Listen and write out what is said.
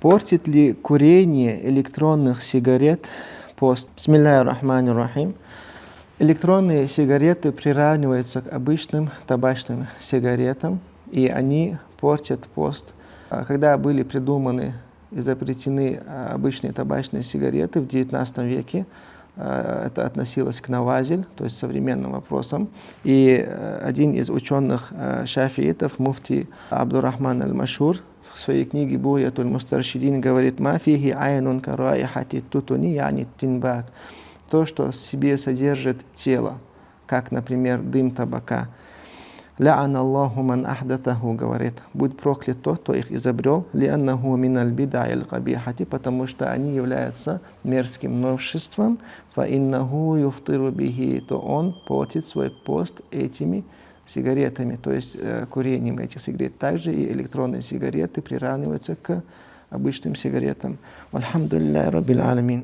Портит ли курение электронных сигарет пост? Бисмилляхи рахмани рахим. Электронные сигареты приравниваются к обычным табачным сигаретам, и они портят пост. Когда были придуманы и запретены обычные табачные сигареты в XIX веке, это относилось к навазиль, то есть современным вопросам. И один из ученых шафиитов, муфти Абдуррахман аль-Машур, в своей книге «Буятуль мустаршидин» говорит: «Ма фихи айнун караихати тутуни яни тинбак». То, что в себе содержит тело, как, например, дым табака. «Ля'ана Аллаху ман ахдатаху», говорит, «будь проклят тот, кто их изобрел, ли'аннаху миналь бида'иль кабихати», потому что они являются мерзким новшеством, фа иннаху юфтиру бихи, то он портит свой пост этими сигаретами, то есть курением этих сигарет. Также и электронные сигареты приравниваются к обычным сигаретам. Альхамдулиллахи раббил аламин.